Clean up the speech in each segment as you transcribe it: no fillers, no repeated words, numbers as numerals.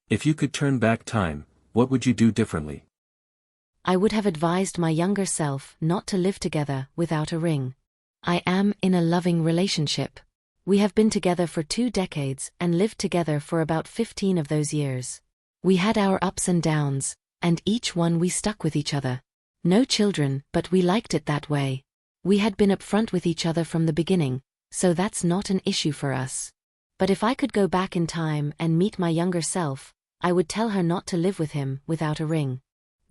If you could turn back time, what would you do differently? I would have advised my younger self not to live together without a ring. I am in a loving relationship. We have been together for 2 decades and lived together for about 15 of those years. We had our ups and downs, and each one we stuck with each other. No children, but we liked it that way. We had been upfront with each other from the beginning, so that's not an issue for us. But if I could go back in time and meet my younger self, I would tell her not to live with him without a ring.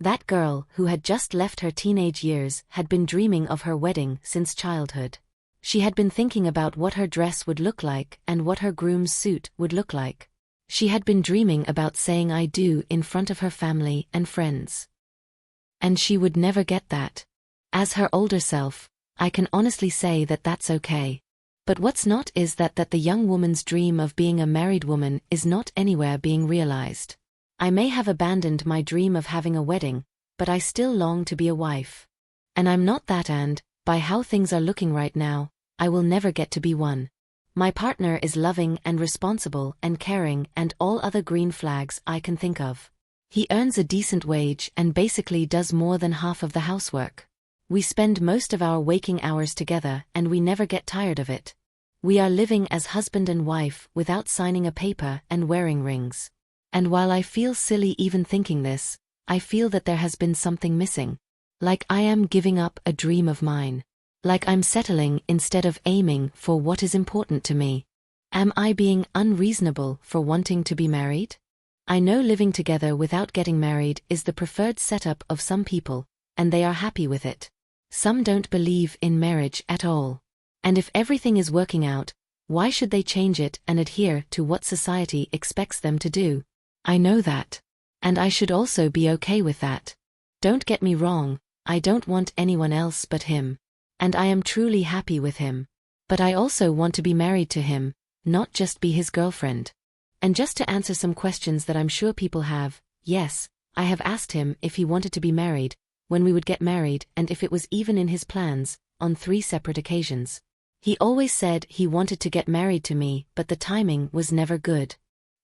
That girl, who had just left her teenage years, had been dreaming of her wedding since childhood. She had been thinking about what her dress would look like and what her groom's suit would look like. She had been dreaming about saying I do in front of her family and friends. And she would never get that. As her older self, I can honestly say that that's okay. But what's not is that the young woman's dream of being a married woman is not anywhere being realized. I may have abandoned my dream of having a wedding, but I still long to be a wife. And I'm not that, and, by how things are looking right now, I will never get to be one. My partner is loving and responsible and caring and all other green flags I can think of. He earns a decent wage and basically does more than half of the housework. We spend most of our waking hours together and we never get tired of it. We are living as husband and wife without signing a paper and wearing rings. And while I feel silly even thinking this, I feel that there has been something missing. Like I am giving up a dream of mine. Like I'm settling instead of aiming for what is important to me. Am I being unreasonable for wanting to be married? I know living together without getting married is the preferred setup of some people, and they are happy with it. Some don't believe in marriage at all. And if everything is working out, why should they change it and adhere to what society expects them to do? I know that. And I should also be okay with that. Don't get me wrong, I don't want anyone else but him. And I am truly happy with him. But I also want to be married to him, not just be his girlfriend. And just to answer some questions that I'm sure people have, yes, I have asked him if he wanted to be married, when we would get married, and if it was even in his plans, on 3 separate occasions. He always said he wanted to get married to me, but the timing was never good.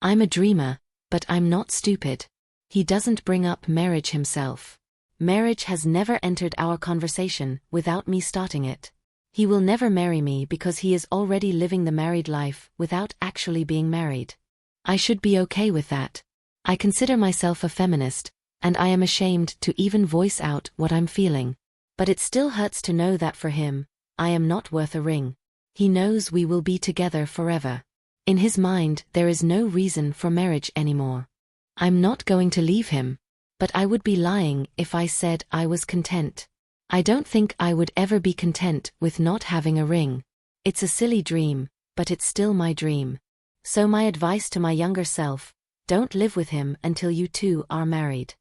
I'm a dreamer, but I'm not stupid. He doesn't bring up marriage himself. Marriage has never entered our conversation without me starting it. He will never marry me because he is already living the married life without actually being married. I should be okay with that. I consider myself a feminist, and I am ashamed to even voice out what I'm feeling. But it still hurts to know that for him, I am not worth a ring. He knows we will be together forever. In his mind, there is no reason for marriage anymore. I'm not going to leave him, but I would be lying if I said I was content. I don't think I would ever be content with not having a ring. It's a silly dream, but it's still my dream. So my advice to my younger self, don't live with him until you two are married.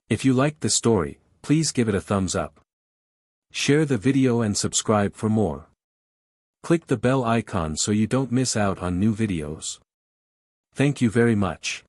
If you liked the story, please give it a thumbs up. Share the video and subscribe for more. Click the bell icon so you don't miss out on new videos. Thank you very much.